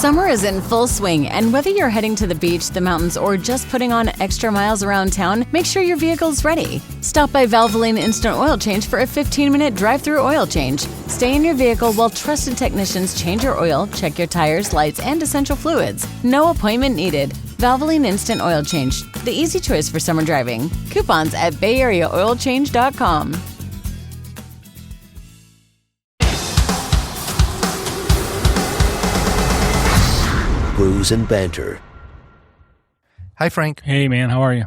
Summer is in full swing, and whether you're heading to the beach, the mountains, or just putting on extra miles around town, make sure your vehicle's ready. Stop by Valvoline Instant Oil Change for a 15-minute drive-through oil change. Stay in your vehicle while trusted technicians change your oil, check your tires, lights, and essential fluids. No appointment needed. Valvoline Instant Oil Change, the easy choice for summer driving. Coupons at BayAreaOilChange.com. Brews and Banter. Hi, Frank. Hey, man. How are you?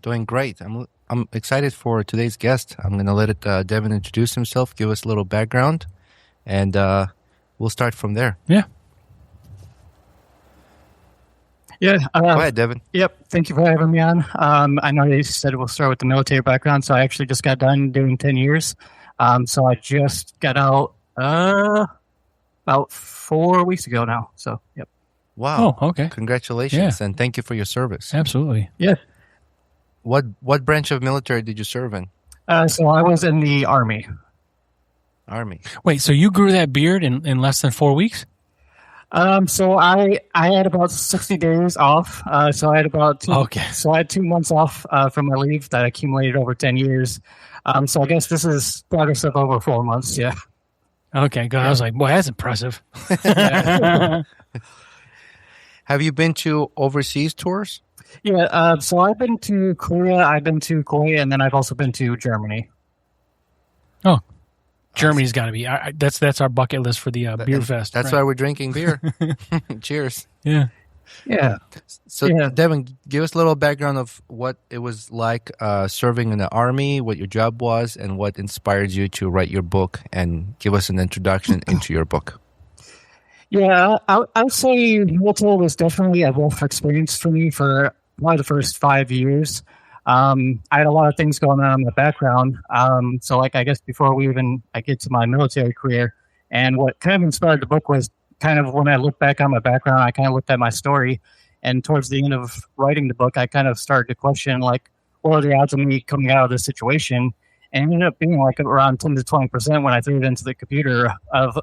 Doing great. I'm excited for today's guest. I'm going to let Devin introduce himself, give us a little background, and we'll start from there. Yeah. Yeah. Go ahead, Devin. Yep. Thank you for having me on. I know you said we'll start with the military background, so I actually just got done doing 10 years. So I just got out about 4 weeks ago now. So, yep. Wow. Oh, okay. Congratulations, and thank you for your service. Absolutely. Yeah. What branch of military did you serve in? So I was in the Army. Army. Wait, so you grew that beard in less than 4 weeks? So I had about 60 days off. So I had about So I had 2 months off from my leave that accumulated over 10 years. So I guess this is progress of over 4 months. Yeah. Okay, good. I was like, boy, that's impressive. Have you been to overseas tours? Yeah. So I've been to Korea, I've been to Kuwait, and then I've also been to Germany. Oh, Germany's got to be. That's our bucket list for the beer fest. That's why we're drinking beer. Cheers. Yeah. Yeah. So, Devin, give us a little background of what it was like serving in the Army, what your job was, and what inspired you to write your book, and give us an introduction into your book. Yeah, I would say military was definitely a wealth experience for me for probably the first 5 years. I had a lot of things going on in the background. So, like, I guess before I get to my military career, and what kind of inspired the book was kind of when I look back on my background, I kind of looked at my story, and towards the end of writing the book, I kind of started to question, like, what are the odds of me coming out of this situation? And it ended up being like around 10 to 20% when I threw it into the computer of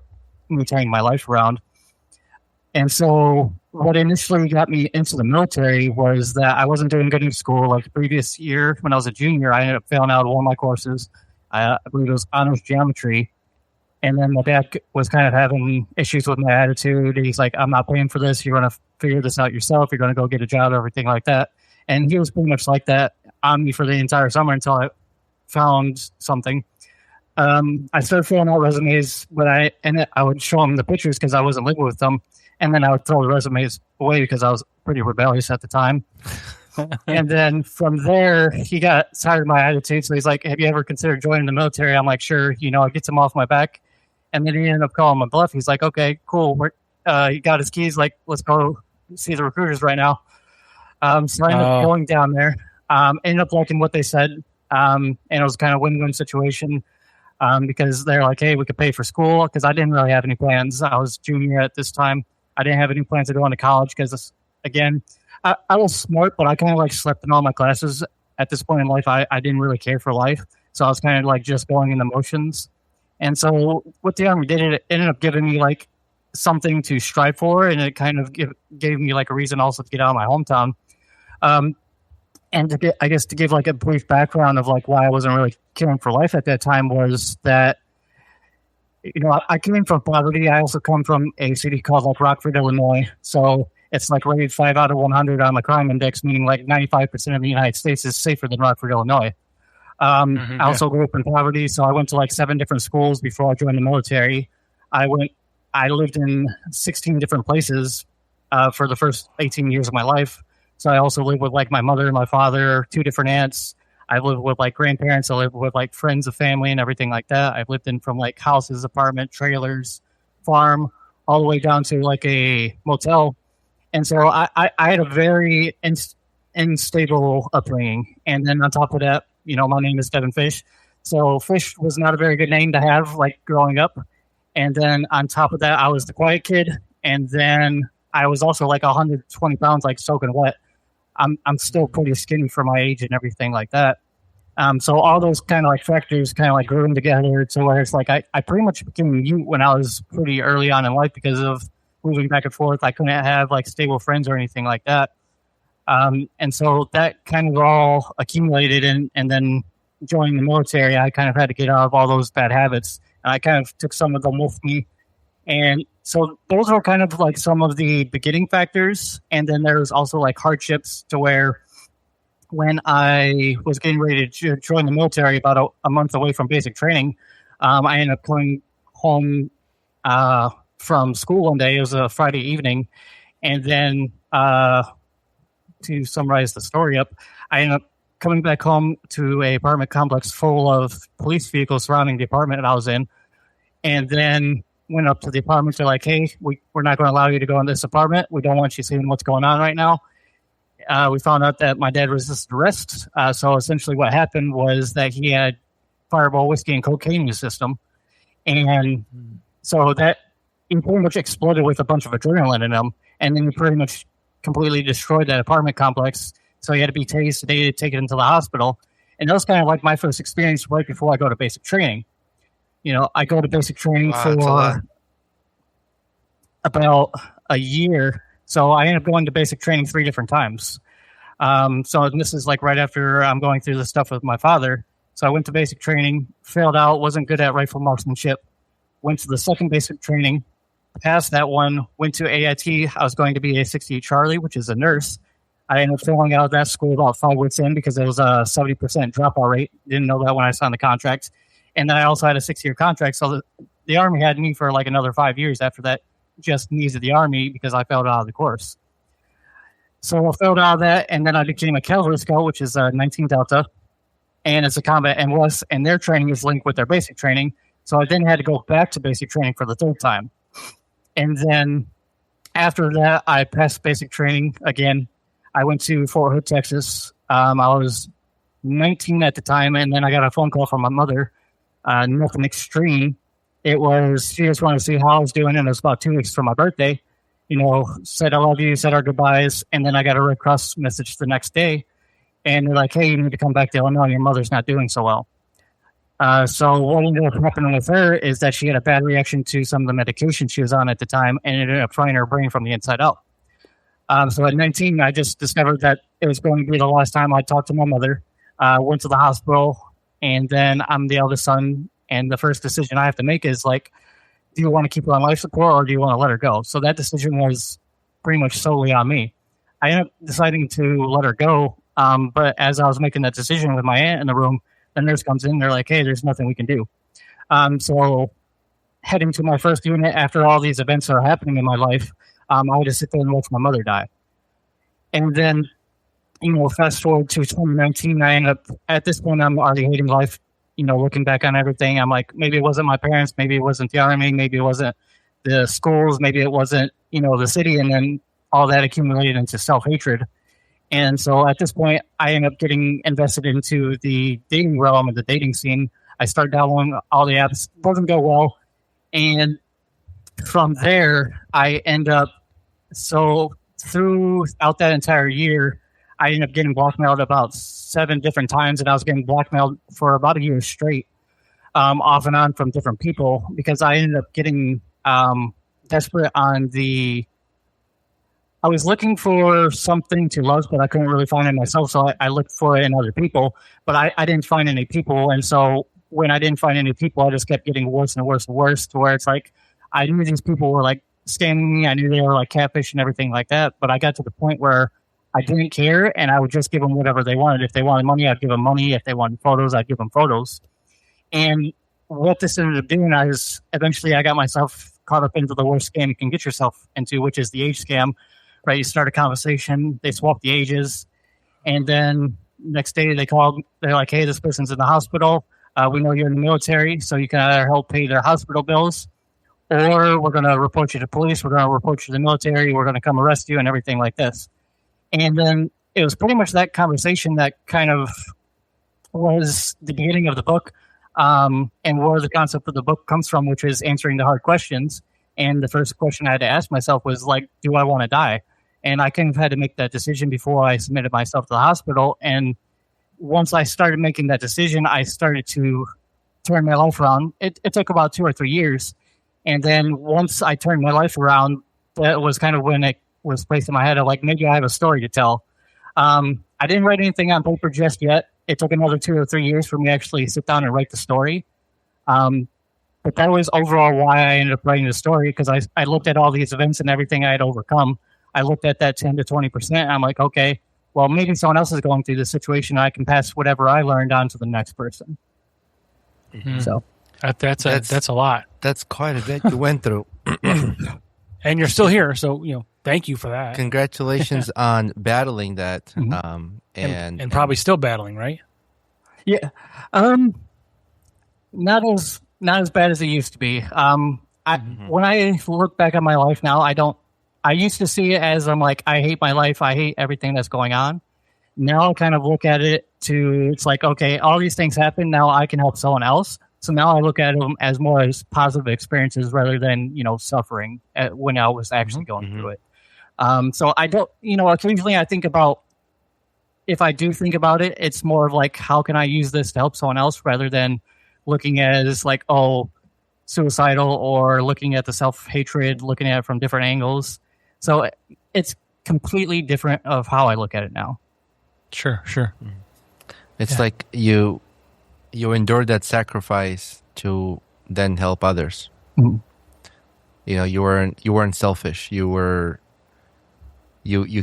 me turning my life around. And so what initially got me into the military was that I wasn't doing good in school. Like the previous year, when I was a junior, I ended up failing out of one of my courses. I believe it was honors geometry. And then my dad was kind of having issues with my attitude. He's like, I'm not paying for this. You're going to figure this out yourself. You're going to go get a job, everything like that. And he was pretty much like that on me for the entire summer until I found something. I started filling out resumes, but I would show him the pictures because I wasn't living with them. And then I would throw the resumes away because I was pretty rebellious at the time. And then from there, he got tired of my attitude. So he's like, have you ever considered joining the military? I'm like, sure. It gets him off my back. And then he ended up calling my bluff. He's like, okay, cool. He got his keys. Like, let's go see the recruiters right now. So I ended up going down there. Ended up liking what they said. And it was kind of a win-win situation. Because they're like, hey, we could pay for school. Because I didn't really have any plans. I was junior at this time. I didn't have any plans to go into college because, again, I was smart, but I kind of like slept in all my classes. At this point in life, I didn't really care for life. So I was kind of like just going in the motions. And so what the Army did, it ended up giving me like something to strive for. And it kind of gave me like a reason also to get out of my hometown. And to give like a brief background of like why I wasn't really caring for life at that time was that, I came from poverty. I also come from a city called like Rockford, Illinois. So it's like rated 5 out of 100 on the crime index, meaning like 95% of the United States is safer than Rockford, Illinois. I also grew up in poverty. So I went to like 7 different schools before I joined the military. I lived in 16 different places for the first 18 years of my life. So I also lived with like my mother and my father, 2 different aunts. I've lived with like grandparents. I lived with like friends of family and everything like that. I've lived in from like houses, apartment, trailers, farm, all the way down to like a motel. And so I had a very unstable upbringing. And then on top of that, my name is Devin Fish. So Fish was not a very good name to have like growing up. And then on top of that, I was the quiet kid. And then I was also like 120 pounds, like soaking wet. I'm still pretty skinny for my age and everything like that. So all those kind of like factors kind of like grew together to where it's like I pretty much became mute when I was pretty early on in life because of moving back and forth. I couldn't have like stable friends or anything like that. And so that kind of all accumulated, and then joining the military, I kind of had to get out of all those bad habits. And I kind of took some of them with me. And so those are kind of like some of the beginning factors. And then there's also like hardships to where when I was getting ready to join the military about a month away from basic training, I ended up coming home from school one day. It was a Friday evening. And then to summarize the story up, I ended up coming back home to a apartment complex full of police vehicles surrounding the apartment that I was in. And then went up to the apartment. They're like, hey, we're not going to allow you to go in this apartment. We don't want you seeing what's going on right now. We found out that my dad resisted arrest. So essentially what happened was that he had Fireball whiskey and cocaine in his system. And so that he pretty much exploded with a bunch of adrenaline in him. And then he pretty much completely destroyed that apartment complex. So he had to be tased, sedated, taken into the hospital. And that was kind of like my first experience right before I go to basic training. You know, I go to basic training for about a year. So I ended up going to basic training 3 different times. So this is like right after I'm going through the stuff with my father. So I went to basic training, failed out, wasn't good at rifle marksmanship. Went to the second basic training, passed that one, went to AIT. I was going to be a 68 Charlie, which is a nurse. I ended up failing out of that school about 5 weeks in because it was a 70% dropout rate. Didn't know that when I signed the contract. And then I also had a 6-year contract. So the Army had me for like another 5 years after that, just needed the Army because I failed out of the course. So I failed out of that, and then I became a Cavalry Scout, which is 19 Delta. And it's a combat MOS, and their training is linked with their basic training. So I then had to go back to basic training for the 3rd time. And then after that, I passed basic training again. I went to Fort Hood, Texas. I was 19 at the time, and then I got a phone call from my mother. Nothing extreme. It was, she just wanted to see how I was doing, and it was about 2 weeks from my birthday. You know, said I love you, said our goodbyes, and then I got a Red Cross message the next day, and they're like, hey, you need to come back to Illinois. Your mother's not doing so well. So what ended up happening with her is that she had a bad reaction to some of the medication she was on at the time, and it ended up frying her brain from the inside out. So at 19, I just discovered that it was going to be the last time I talked to my mother. Went to the hospital, and then I'm the eldest son, and the first decision I have to make is like, do you want to keep her on life support or do you want to let her go? So that decision was pretty much solely on me. I ended up deciding to let her go, but as I was making that decision with my aunt in the room, the nurse comes in, they're like, hey, there's nothing we can do. So heading to my first unit after all these events are happening in my life, I would just sit there and watch my mother die. And then, you know, fast forward to 2019, I ended up, at this point, I'm already hating life. You know, looking back on everything, I'm like, maybe it wasn't my parents, maybe it wasn't the Army, maybe it wasn't the schools, maybe it wasn't, you know, the city, and then all that accumulated into self-hatred. And so at this point, I ended up getting invested into the dating realm and the dating scene. I started downloading all the apps, doesn't go well. And from there, I end up, so throughout that entire year, I ended up getting blackmailed about 7 different times, and I was getting blackmailed for about a year straight, off and on from different people, because I ended up getting desperate on I was looking for something to love, but I couldn't really find it myself, so I looked for it in other people, but I didn't find any people, and so when I didn't find any people, I just kept getting worse and worse and worse, to where it's like, I knew these people were like scamming me, I knew they were like catfish and everything like that, but I got to the point where I didn't care, and I would just give them whatever they wanted. If they wanted money, I'd give them money. If they wanted photos, I'd give them photos. And what this ended up doing is eventually I got myself caught up into the worst scam you can get yourself into, which is the age scam, right? You start a conversation, they swap the ages, and then next day they call, they're like, hey, this person's in the hospital. We know you're in the military, so you can either help pay their hospital bills, or we're going to report you to police, we're going to report you to the military, we're going to come arrest you and everything like this. And then it was pretty much that conversation that kind of was the beginning of the book, and where the concept of the book comes from, which is answering the hard questions. And the first question I had to ask myself was like, do I want to die? And I kind of had to make that decision before I submitted myself to the hospital. And once I started making that decision, I started to turn my life around. It took about 2 or 3 years. And then once I turned my life around, that was kind of when it was placed in my head of like, maybe I have a story to tell. I didn't write anything on paper just yet. It took another 2 or 3 years for me to actually sit down and write the story. But that was overall why I ended up writing the story, because I looked at all these events and everything I had overcome. I looked at that 10 to 20%. I'm like, okay, well, maybe someone else is going through this situation. I can pass whatever I learned on to the next person. Mm-hmm. So that's a lot. That's quite a bit you went through. And you're still here, so thank you for that. Congratulations on battling that, Mm-hmm. and probably still battling, right? Yeah, not as bad as it used to be. When I look back on my life now, I used to see it as I'm like, I hate my life, I hate everything that's going on. Now I kind of look at it it's like, okay, all these things happen. Now I can help someone else. So now I look at them as more as positive experiences rather than, suffering when I was actually going through it. So I don't, occasionally I think about, if I do think about it, it's more of like, how can I use this to help someone else rather than looking at it as like, oh, suicidal, or looking at the self-hatred, looking at it from different angles. So it's completely different of how I look at it now. Sure. It's like you endured that sacrifice to then help others. Mm-hmm. You weren't selfish. You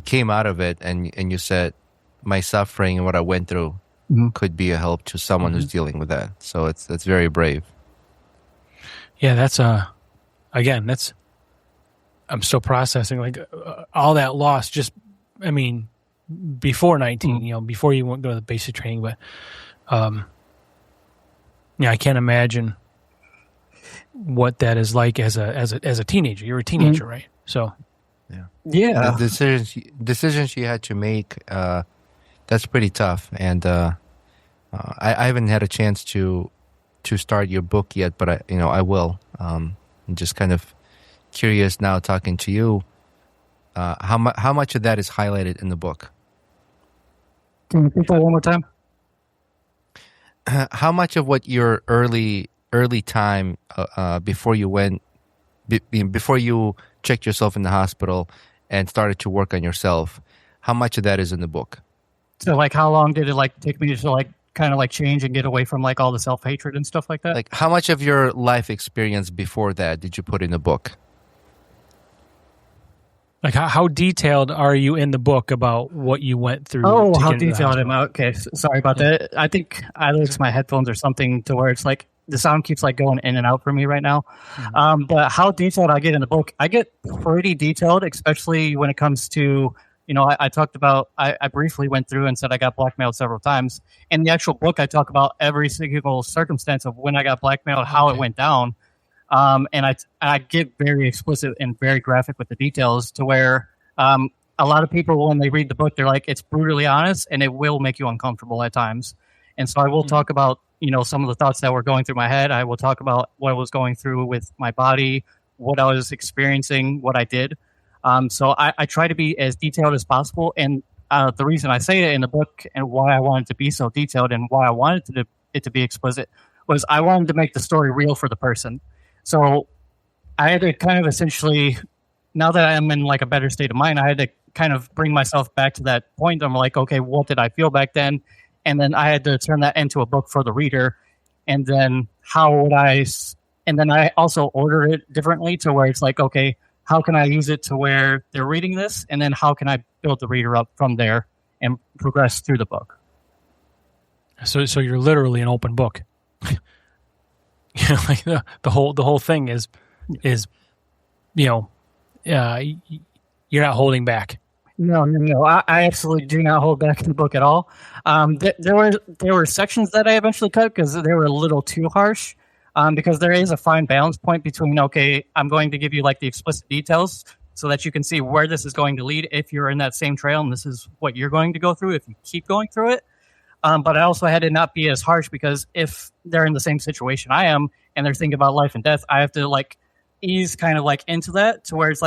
came out of it and you said, my suffering and what I went through could be a help to someone who's dealing with that. So that's very brave. Yeah, that's I'm still processing like all that loss. Just, before 19, before you went to the basic training, but I can't imagine what that is like as a teenager. You're a teenager, right? So, yeah, the decisions you had to make. That's pretty tough, and I haven't had a chance to start your book yet, but I will. I'm just kind of curious now, talking to you. How much of that is highlighted in the book? Can you repeat that one more time? How much of what your early time before you checked yourself in the hospital and started to work on yourself, how much of that is in the book? So, like, how long did it take me to kind of change and get away from all the self-hatred and stuff like that? Like, how much of your life experience before that did you put in the book? Like, how detailed are you in the book about what you went through? Oh, how detailed am I? Okay, sorry about that. I think I lose my headphones or something to where it's like the sound keeps going in and out for me right now. Mm-hmm. But how detailed I get in the book, I get pretty detailed, especially when it comes to, I talked about, I briefly went through and said I got blackmailed several times. In the actual book, I talk about every single circumstance of when I got blackmailed, how it went down. And I get very explicit and very graphic with the details to where a lot of people, when they read the book, they're like, it's brutally honest and it will make you uncomfortable at times. And so I will talk about, some of the thoughts that were going through my head. I will talk about what I was going through with my body, what I was experiencing, what I did. So I try to be as detailed as possible. And the reason I say it in the book and why I wanted to be so detailed and why I wanted it to be explicit was I wanted to make the story real for the person. So I had to kind of essentially, now that I'm in a better state of mind, I had to kind of bring myself back to that point. I'm like, okay, what did I feel back then? And then I had to turn that into a book for the reader. And then and then I also order it differently to where it's like, okay, how can I use it to where they're reading this? And then how can I build the reader up from there and progress through the book? So you're literally an open book. Like the whole thing is you're not holding back. No. I absolutely do not hold back in the book at all. There were sections that I eventually cut because they were a little too harsh. Because there is a fine balance point between, okay, I'm going to give you the explicit details so that you can see where this is going to lead if you're in that same trail, and this is what you're going to go through if you keep going through it. But I also had to not be as harsh because if they're in the same situation I am and they're thinking about life and death, I have to ease kind of into that to where it's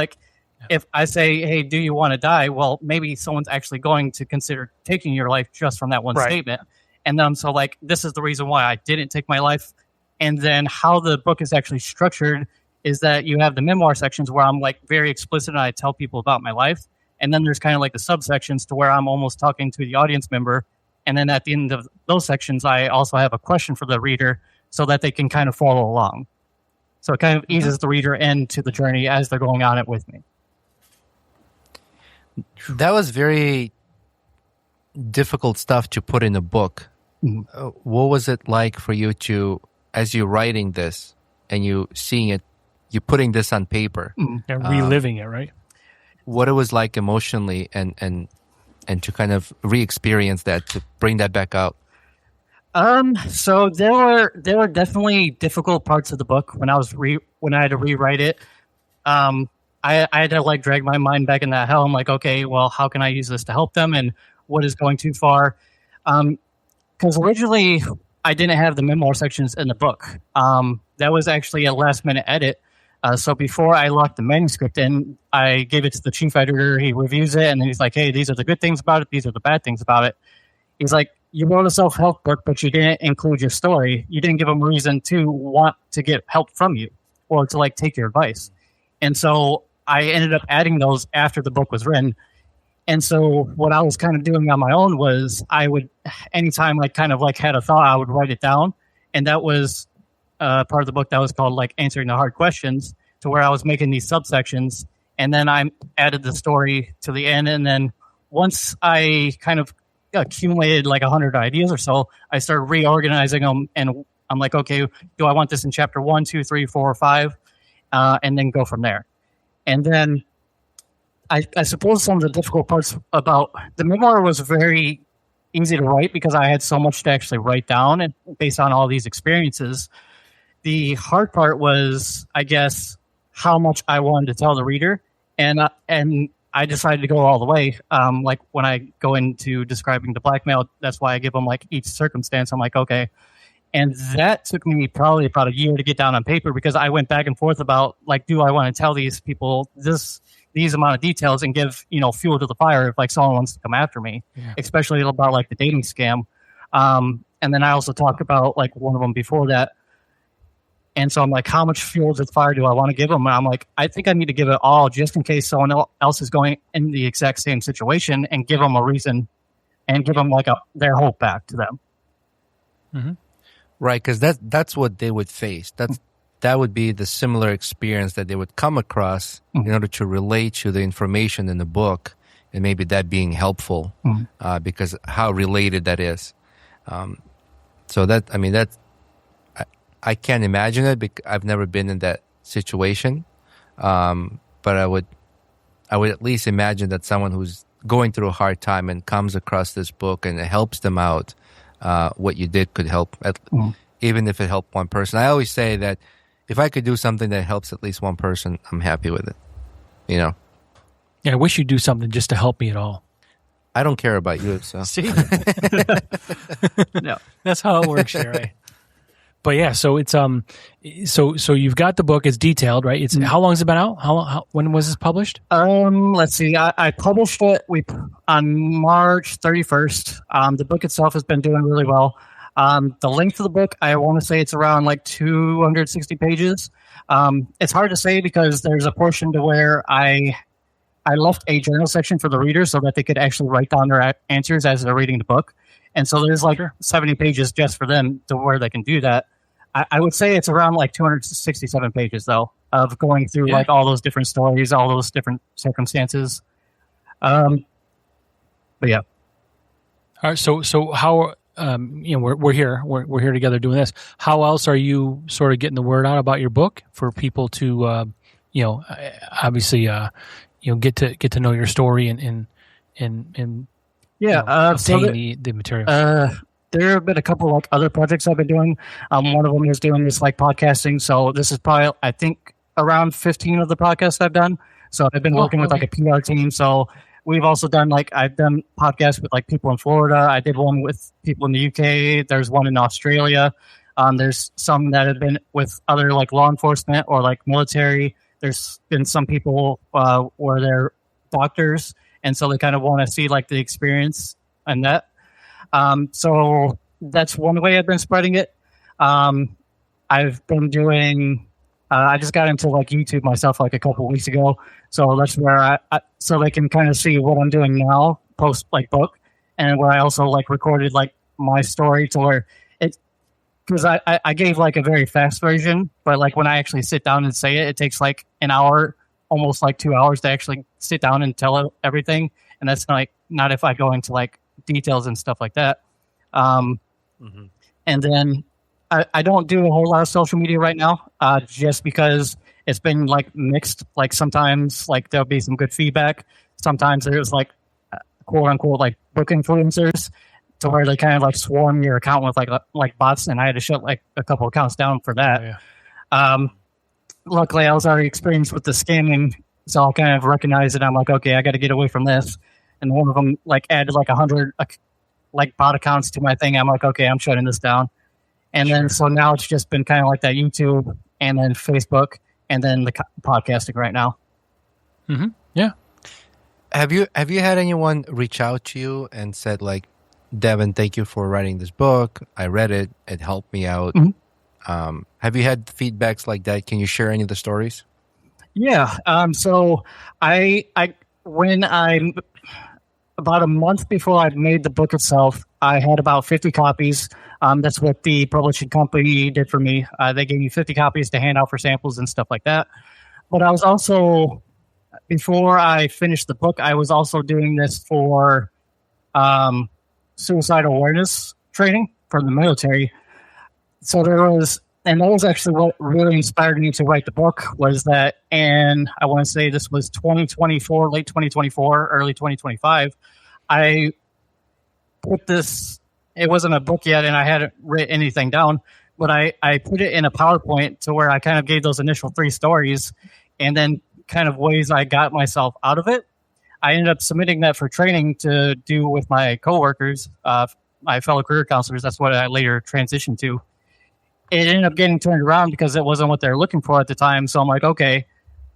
if I say, hey, do you want to die? Well, maybe someone's actually going to consider taking your life just from that one statement. And then I'm so this is the reason why I didn't take my life. And then how the book is actually structured is that you have the memoir sections where I'm like very explicit and I tell people about my life. And then there's kind of like the subsections to where I'm almost talking to the audience member. And then at the end of those sections, I also have a question for the reader so that they can kind of follow along. So it kind of eases the reader into the journey as they're going on it with me. That was very difficult stuff to put in a book. What was it like for you to, as you're writing this and you seeing it, you're putting this on paper, and reliving it, right? What it was like emotionally, and to kind of re-experience that, to bring that back out? So there were definitely difficult parts of the book when I had to rewrite it. I had to like drag my mind back in that hell. I'm like, okay, well, how can I use this to help them, and what is going too far? Because originally I didn't have the memoir sections in the book. That was actually a last minute edit. So before I locked the manuscript in, I gave it to the chief editor. He reviews it, and he's like, hey, these are the good things about it. These are the bad things about it. He's like, you wrote a self-help book, but you didn't include your story. You didn't give them a reason to want to get help from you or to like take your advice. And so I ended up adding those after the book was written. And so what I was kind of doing on my own was I would, anytime I kind of like had a thought, I would write it down. And that was part of the book that was called like Answering the Hard Questions, to where I was making these subsections. And then I added the story to the end. And then once I kind of accumulated like 100 ideas or so, I started reorganizing them. And I'm like, okay, do I want this in chapter 1, 2, 3, 4, or 5? And then go from there. And then I suppose some of the difficult parts about the memoir was very easy to write because I had so much to actually write down and based on all these experiences. The hard part was, I guess, how much I wanted to tell the reader. And I decided to go all the way. Like when I go into describing the blackmail, that's why I give them like each circumstance. I'm like, okay. And that took me probably about a year to get down on paper because I went back and forth about like, do I want to tell these people these amount of details and give, fuel to the fire if like someone wants to come after me, especially about like the dating scam. And then I also talked about like one of them before that. And so I'm like, how much fuel to the fire do I want to give them? And I'm like, I think I need to give it all just in case someone else is going in the exact same situation and give them a reason and give them like their hope back to them. Mm-hmm. Right, because that's what they would face. That would be the similar experience that they would come across in order to relate to the information in the book, and maybe that being helpful because how related that is. So that, I mean, I can't imagine it because I've never been in that situation. But I would at least imagine that someone who's going through a hard time and comes across this book and it helps them out, what you did could help, even if it helped one person. I always say that if I could do something that helps at least one person, I'm happy with it. Yeah, I wish you'd do something just to help me at all. I don't care about you, so. See? No, that's how it works here, right? But yeah, so it's so you've got the book. It's detailed, right? It's how long has it been out? How when was this published? Let's see. I published it on March 31st. The book itself has been doing really well. The length of the book, I want to say it's around like 260 pages. It's hard to say because there's a portion to where I left a journal section for the reader so that they could actually write down their answers as they're reading the book. And so there's like 70 pages just for them to where they can do that. I would say it's around like 267 pages though, of going through like all those different stories, all those different circumstances. But yeah. All right. So how, we're here together doing this. How else are you sort of getting the word out about your book for people to, obviously, get to know your story and obtain the material? There have been a couple like other projects I've been doing. One of them is doing this like podcasting. So this is probably, I think, around 15 of the podcasts I've done. So I've been working with like a PR team. So we've also done I've done podcasts with like people in Florida. I did one with people in the UK. There's one in Australia. There's some that have been with other like law enforcement or like military. There's been some people where they're doctors. And so they kind of want to see like the experience and that. So that's one way I've been spreading it. I've been doing I just got into like YouTube myself like a couple of weeks ago, so that's where so they can kind of see what I'm doing now, post like book, and where I also like recorded like my story to where it, because I gave like a very fast version, but like when I actually sit down and say it, it takes like an hour, almost like 2 hours to actually sit down and tell everything, and that's not if I go into like details and stuff like that. And then I don't do a whole lot of social media right now, just because it's been like mixed. Like sometimes like there'll be some good feedback. Sometimes there's like quote unquote like book influencers to where they kind of like swarm your account with like bots, and I had to shut like a couple accounts down for that. Luckily, I was already experienced with the scamming, so I'll kind of recognize it. I'm like, okay, I got to get away from this. And one of them like added like 100 like bot accounts to my thing. I'm like, okay, I'm shutting this down. And then, so now it's just been kind of like that YouTube and then Facebook and then the podcasting right now. Yeah. Have you had anyone reach out to you and said like, Devin, thank you for writing this book. I read it. It helped me out. Have you had feedbacks like that? Can you share any of the stories? Yeah. So when I'm about a month before I made the book itself, I had about 50 copies. That's what the publishing company did for me. They gave me 50 copies to hand out for samples and stuff like that. But I was also, before I finished the book, I was also doing this for suicidal awareness training for the military. So and that was actually what really inspired me to write the book, was that, and I want to say this was 2024, late 2024, early 2025, I put this, it wasn't a book yet and I hadn't written anything down, but I put it in a PowerPoint to where I kind of gave those initial 3 stories and then kind of ways I got myself out of it. I ended up submitting that for training to do with my coworkers, my fellow career counselors. That's what I later transitioned to. It ended up getting turned around because it wasn't what they were looking for at the time. So I'm like, okay,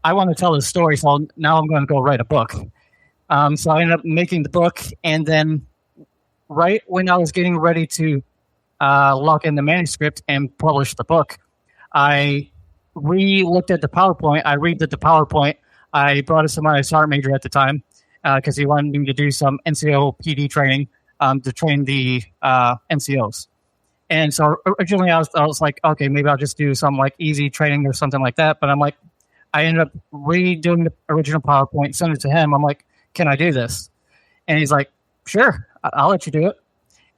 I want to tell this story. So now I'm going to go write a book. So I ended up making the book. And then right when I was getting ready to lock in the manuscript and publish the book, I re-looked at the PowerPoint. I read the PowerPoint. I brought it to my sergeant major at the time because he wanted me to do some NCO PD training to train the NCOs. And so originally I was like, okay, maybe I'll just do some like easy training or something like that. But I'm like, I ended up redoing the original PowerPoint, sent it to him. I'm like, can I do this? And he's like, sure, I'll let you do it.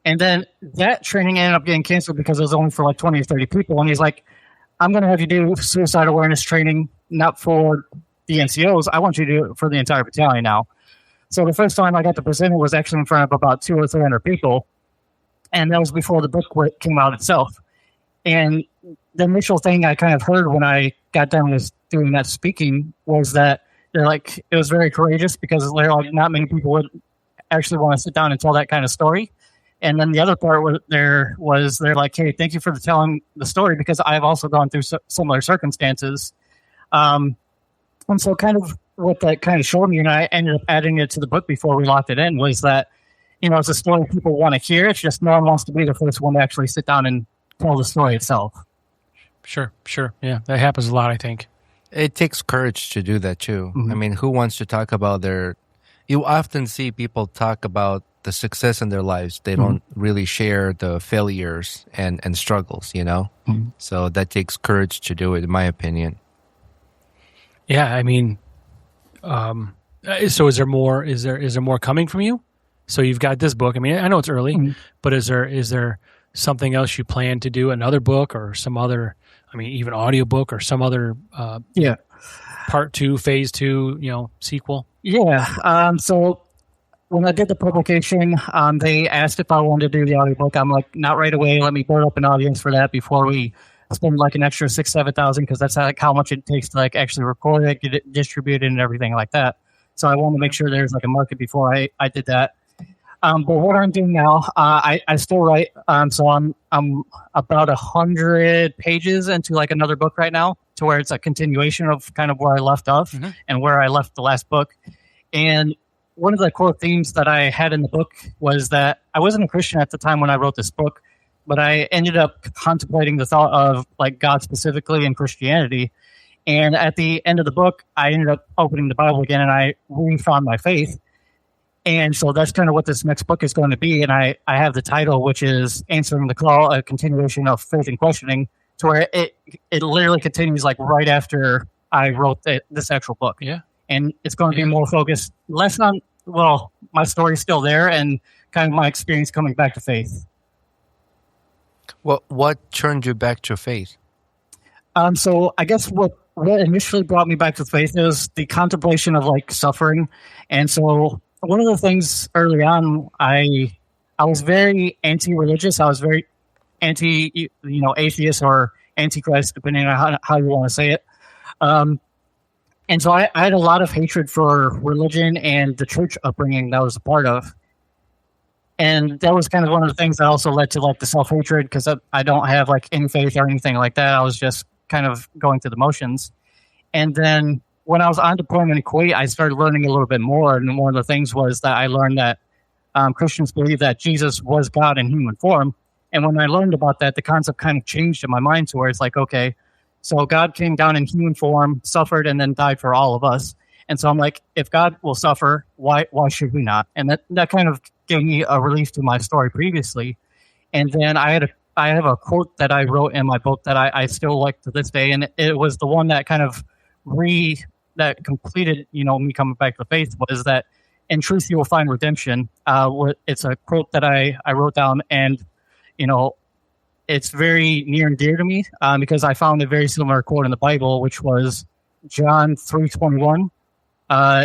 And then that training ended up getting canceled because it was only for like 20 or 30 people. And he's like, I'm going to have you do suicide awareness training, not for the NCOs. I want you to do it for the entire battalion now. So the first time I got to present it was actually in front of about 200 or 300 people. And that was before the book came out itself. And the initial thing I kind of heard when I got done with doing that speaking was that they're like, it was very courageous because they're like, not many people would actually want to sit down and tell that kind of story. And then the other part they're like, hey, thank you for telling the story because I've also gone through similar circumstances. And so kind of what that kind of showed me, and I ended up adding it to the book before we locked it in, was that, you know, it's a story people want to hear. It's just no one wants to be the first one to actually sit down and tell the story itself. Sure. Yeah, that happens a lot, I think. It takes courage to do that too. I mean, who wants to talk about you often see people talk about the success in their lives. They don't really share the failures and struggles, you know? So that takes courage to do it, in my opinion. Yeah, I mean, so is there more coming from you? So you've got this book. I mean, I know it's early, but is there something else you plan to do? Another book or some other, I mean, even audiobook or some other part 2, phase 2, sequel? Yeah. So when I did the publication, they asked if I wanted to do the audiobook. I'm like, not right away. Let me build up an audience for that before we spend like an extra $6,000-7,000 because that's like how much it takes to like actually record it, get it distributed, and everything like that. So I wanted to make sure there's like a market before I did that. But what I'm doing now, I still write. So I'm about 100 pages into like another book right now, to where it's a continuation of kind of where I left off and where I left the last book. And one of the core themes that I had in the book was that I wasn't a Christian at the time when I wrote this book, but I ended up contemplating the thought of like God specifically and Christianity. And at the end of the book, I ended up opening the Bible again and I refound my faith. And so that's kind of what this next book is going to be. And I have the title, which is Answering the Call, a continuation of faith and questioning, to where it literally continues like right after I wrote this actual book. Yeah. And it's going to be more focused, less on, well, my story's still there and kind of my experience coming back to faith. Well, what turned you back to faith? So I guess what initially brought me back to faith is the contemplation of like suffering. And so one of the things early on, I was very anti-religious. I was very anti, atheist or antichrist, depending on how you want to say it. And so I had a lot of hatred for religion and the church upbringing that I was a part of. And that was kind of one of the things that also led to like the self-hatred, because I don't have like any faith or anything like that. I was just kind of going through the motions. And then when I was on deployment in Kuwait, I started learning a little bit more. And one of the things was that I learned that Christians believe that Jesus was God in human form. And when I learned about that, the concept kind of changed in my mind to where it's like, okay, so God came down in human form, suffered, and then died for all of us. And so I'm like, if God will suffer, why should we not? And that kind of gave me a relief to my story previously. And then I have a quote that I wrote in my book that I still like to this day. And it was the one that kind of that completed, me coming back to faith, was that in truth you will find redemption. It's a quote that I wrote down, and, it's very near and dear to me because I found a very similar quote in the Bible, which was John 3:21.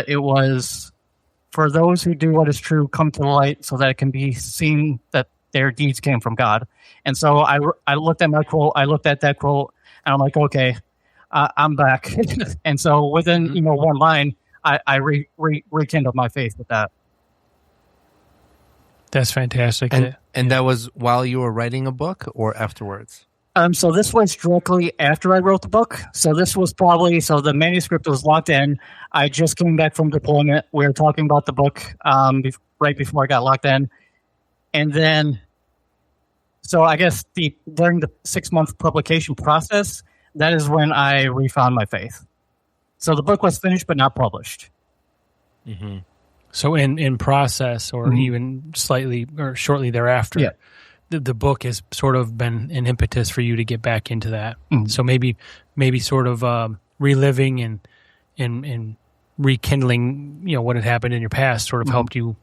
It was, for those who do what is true, come to the light so that it can be seen that their deeds came from God. And so I looked at my quote, I looked at that quote, and I'm like, okay, I'm back. And so within, one line, I rekindled my faith with that. That's fantastic. And that was while you were writing a book or afterwards? So this was directly after I wrote the book. So this was so the manuscript was locked in. I just came back from deployment. We were talking about the book right before I got locked in. And then, so I guess during the 6-month publication process, that is when I refound my faith. So the book was finished but not published. Mm-hmm. So in process, or even slightly or shortly thereafter, the book has sort of been an impetus for you to get back into that. Mm-hmm. So maybe sort of reliving and rekindling, what had happened in your past sort of helped you,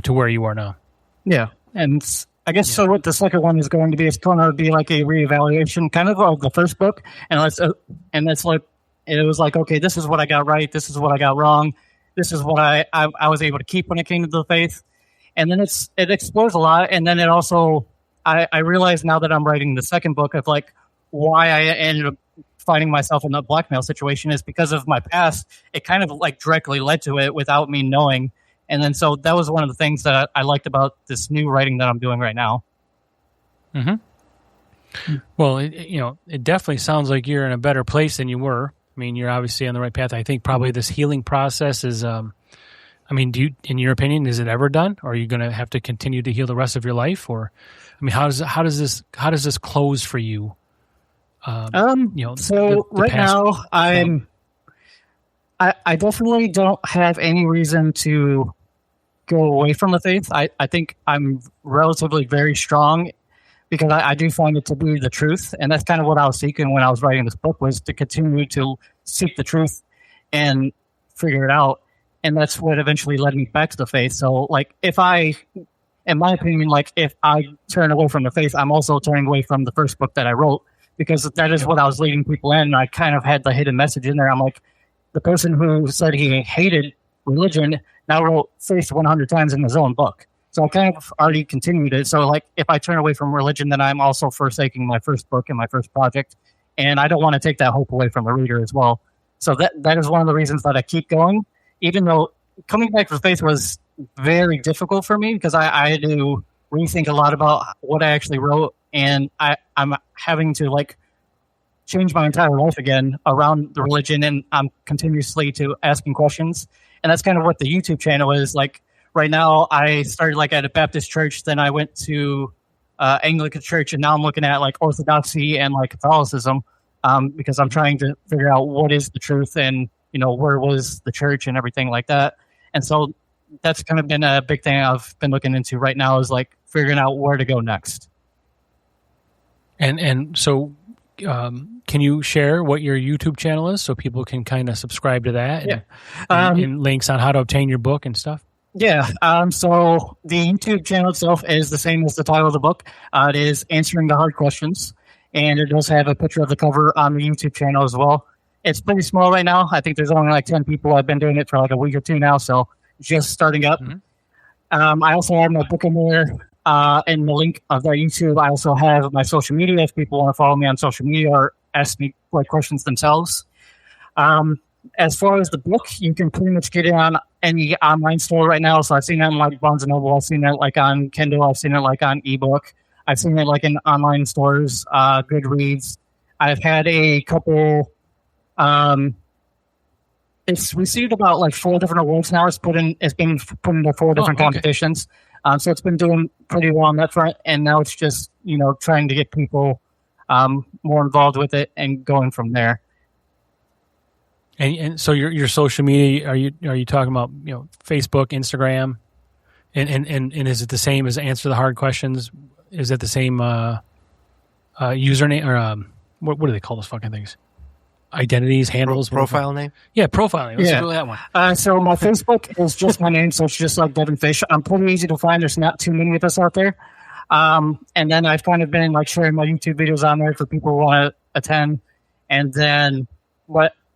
to where you are now. Yeah, and I guess so. What the second one is going to be, it's going to be like a reevaluation, kind of the first book, and that's like it was like, okay, this is what I got right, this is what I got wrong. This is what I was able to keep when it came to the faith. And then it explores a lot. And then it also, I realize now that I'm writing the second book of like why I ended up finding myself in a blackmail situation is because of my past. It kind of like directly led to it without me knowing. And then so that was one of the things that I liked about this new writing that I'm doing right now. Mm-hmm. Well, it definitely sounds like you're in a better place than you were. I mean, you're obviously on the right path. I think probably this healing process is, in your opinion, is it ever done? Or are you going to have to continue to heal the rest of your life? Or, how does this close for you? So right now I definitely don't have any reason to go away from the faith. I think I'm relatively very strong, because I do find it to be the truth. And that's kind of what I was seeking when I was writing this book, was to continue to seek the truth and figure it out. And that's what eventually led me back to the faith. So like in my opinion, like if I turn away from the faith, I'm also turning away from the first book that I wrote, because that is what I was leading people in. And I kind of had the hidden message in there. I'm like, the person who said he hated religion now wrote faith 100 times in his own book. So I kind of already continued it. So like if I turn away from religion, then I'm also forsaking my first book and my first project. And I don't want to take that hope away from the reader as well. So that is one of the reasons that I keep going, even though coming back to faith was very difficult for me, because I had to rethink a lot about what I actually wrote. And I'm having to like change my entire life again around the religion. And I'm continuously asking questions. And that's kind of what the YouTube channel is like. Right now, I started like at a Baptist church. Then I went to Anglican Church, and now I'm looking at like Orthodoxy and like Catholicism, because I'm trying to figure out what is the truth and where was the church and everything like that. And so that's kind of been a big thing I've been looking into right now, is like figuring out where to go next. And so, can you share what your YouTube channel is so people can kind of subscribe to that? Yeah. And links on how to obtain your book and stuff? Yeah. So the YouTube channel itself is the same as the title of the book. It is Answering the Hard Questions, and it does have a picture of the cover on the YouTube channel as well. It's pretty small right now. I think there's only like 10 people. I've been doing it for like a week or two now, so just starting up. Mm-hmm. I also have my book in there. In the link of that YouTube, I also have my social media if people want to follow me on social media or ask me like questions themselves. As far as the book, you can pretty much get it on any online store right now. So I've seen it on like Barnes & Noble. I've seen it like on Kindle. I've seen it like on ebook. I've seen it like in online stores, Goodreads. I've had a couple. It's received about like 4 different awards now. It's been put into 4 different competitions. So it's been doing pretty well on that front. And now it's just, trying to get people more involved with it and going from there. And so your social media, are you talking about Facebook, Instagram, and is it the same as Answer the Hard Questions? Is it the same username or what do they call those fucking things? Identities, handles, profile name? Yeah, profile name. Let's go with that one. So my Facebook is just my name, so it's just like Devin Fish. I'm pretty easy to find. There's not too many of us out there. And then I've kind of been like sharing my YouTube videos on there for people who want to attend. And then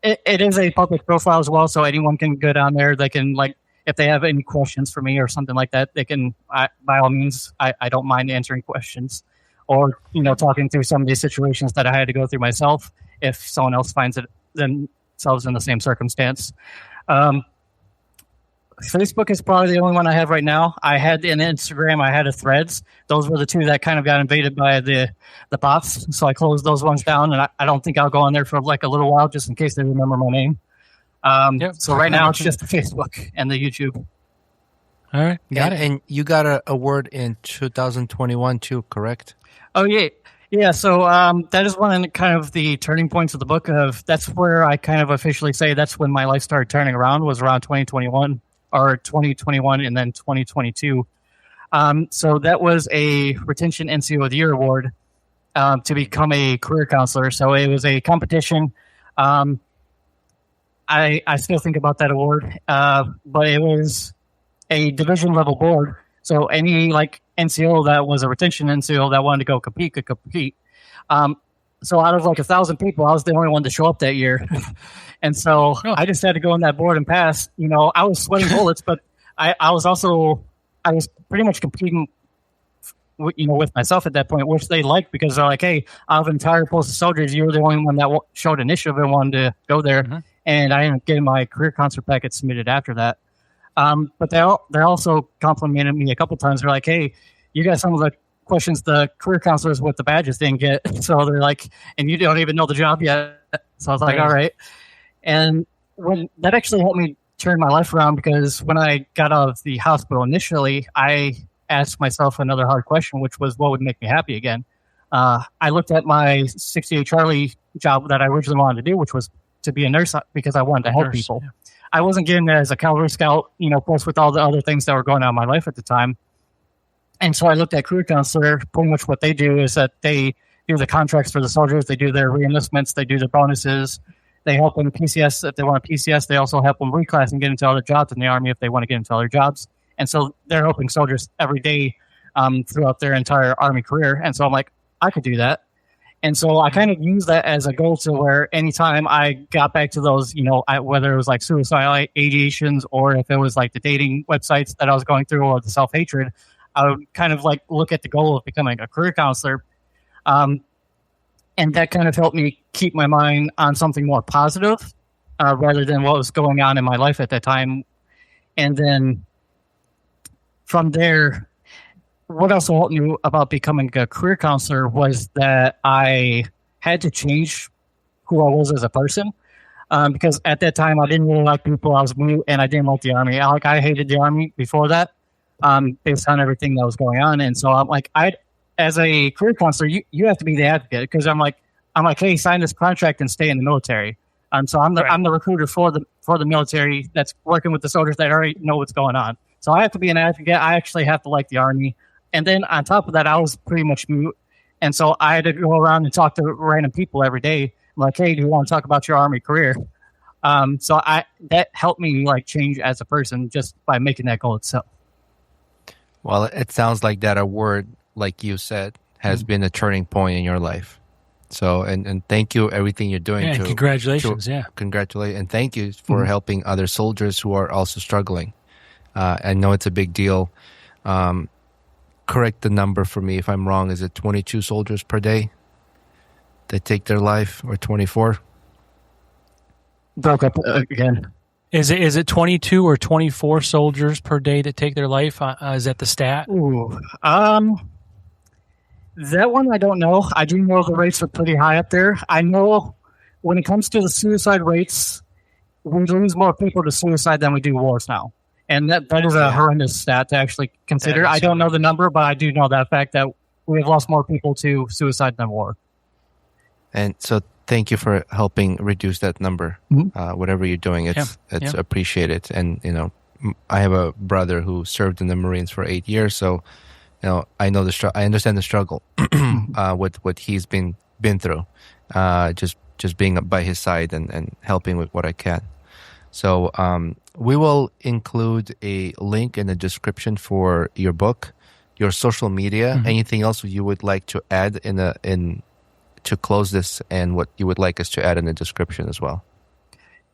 it is a public profile as well, so anyone can go down there. They can like, if they have any questions for me or something like that, they can. By all means, I don't mind answering questions, or talking through some of these situations that I had to go through myself. If someone else finds it themselves in the same circumstance. Facebook is probably the only one I have right now. I had an Instagram, I had a Threads. Those were the 2 that kind of got invaded by the bots. So I closed those ones down, and I don't think I'll go on there for like a little while just in case they remember my name. So right now it's just the Facebook and the YouTube. All right. Got it. And you got an award in 2021 too, correct? Oh, yeah. Yeah, so that is one of kind of the turning points of the book. That's where I kind of officially say that's when my life started turning around, was around 2021 and then 2022. So that was a Retention NCO of the Year award to become a career counselor. So it was a competition. I still think about that award, but it was a division level board. So any like NCO that was a retention NCO that wanted to go compete could compete. So out of like 1,000 people, I was the only one to show up that year. And so I just had to go on that board and pass. I was sweating bullets, but I was pretty much competing with myself at that point, which they liked, because they're like, hey, out of an entire post of soldiers, you were the only one that showed initiative and wanted to go there. Mm-hmm. And I ended up getting my career counselor packet submitted after that. But they also complimented me a couple times. They're like, hey, you got some of the questions the career counselors with the badges didn't get. So they're like, and you don't even know the job yet. So I was like, all right. And that actually helped me turn my life around, because when I got out of the hospital initially, I asked myself another hard question, which was, what would make me happy again? I looked at my 68 Charlie job that I originally wanted to do, which was to be a nurse, because I wanted to help people. Yeah. I wasn't getting it as a cavalry scout, plus with all the other things that were going on in my life at the time. And so I looked at career counselor. Pretty much what they do is that they do the contracts for the soldiers. They do their reenlistments. They do their bonuses. They help them PCS if they want a PCS. They also help them reclass and get into other jobs in the Army if they want to get into other jobs. And so they're helping soldiers every day throughout their entire Army career. And so I'm like, I could do that. And so I kind of used that as a goal to where anytime I got back to those, whether it was like suicidal ideations or if it was like the dating websites that I was going through or the self-hatred, I would kind of like look at the goal of becoming a career counselor. And that kind of helped me keep my mind on something more positive rather than what was going on in my life at that time. And then from there, what also helped me about becoming a career counselor was that I had to change who I was as a person. Because at that time, I didn't really like people. I was new, and I didn't like the Army. I hated the Army before that, based on everything that was going on. And so I'm like, at as a career counselor, you have to be the advocate because I'm like, hey, sign this contract and stay in the military. So I'm the recruiter for the military that's working with the soldiers that already know what's going on. So I have to be an advocate. I actually have to like the Army. And then on top of that, I was pretty much mute. And so I had to go around and talk to random people every day. I'm like, hey, do you want to talk about your Army career? So that helped me like change as a person just by making that goal itself. Well, it sounds like that award, like you said, has been a turning point in your life. So, and thank you everything you're doing. Yeah, congratulations. Congratulate, and thank you for helping other soldiers who are also struggling. I know it's a big deal. Correct the number for me if I'm wrong. Is it 22 soldiers per day that take their life, or 24? Broke up again. Is it 22 or 24 soldiers per day that take their life? Is that the stat? Ooh, that one I don't know. I do know the rates are pretty high up there. I know when it comes to the suicide rates, we lose more people to suicide than we do wars now. And that is a horrendous stat to actually consider. I don't know the number, but I do know that fact that we've lost more people to suicide than war. And so thank you for helping reduce that number. Whatever you're doing, it's appreciated. And, you know, I have a brother who served in the Marines for 8 years, so you know, I know I understand the struggle with what he's been through. Just being by his side and helping with what I can. So we will include a link in the description for your book, your social media. Anything else you would like to add in to close this, and what you would like us to add in the description as well?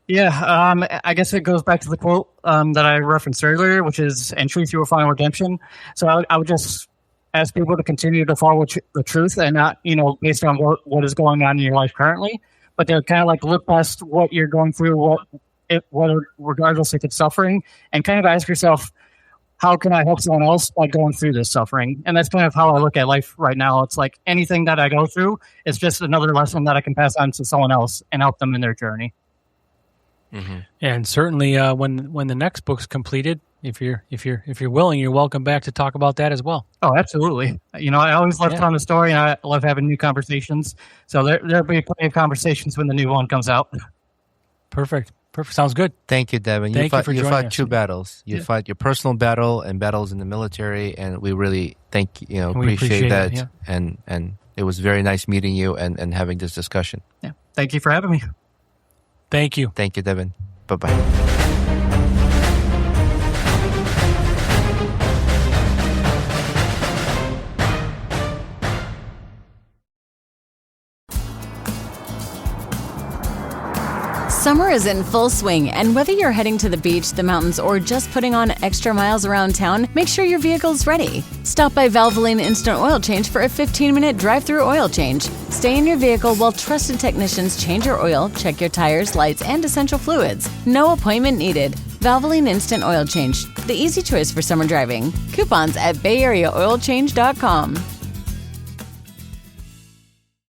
Yeah, I guess it goes back to the quote that I referenced earlier, which is, "In truth, you will find redemption." So I would just ask people to continue to follow the truth and not, you know, based on what is going on in your life currently, but to kind of like look past what you're going through, regardless if it's suffering, and kind of ask yourself, how can I help someone else by going through this suffering? And that's kind of how I look at life right now. It's like anything that I go through is just another lesson that I can pass on to someone else and help them in their journey. And certainly, when the next book's completed, if you're willing, you're welcome back to talk about that as well. Oh, absolutely. You know, I always love telling the story, and I love having new conversations. So there'll be plenty of conversations when the new one comes out. Perfect. Sounds good. Thank you, Devin. You fought two battles. You fought your personal battle and battles in the military, and we really appreciate that. Yeah. And it was very nice meeting you and having this discussion. Yeah. Thank you for having me. Thank you. Thank you, Devin. Bye-bye. Summer is in full swing, and whether you're heading to the beach, the mountains, or just putting on extra miles around town, make sure your vehicle's ready. Stop by Valvoline Instant Oil Change for a 15-minute drive-through oil change. Stay in your vehicle while trusted technicians change your oil, check your tires, lights, and essential fluids. No appointment needed. Valvoline Instant Oil Change, the easy choice for summer driving. Coupons at BayAreaOilChange.com.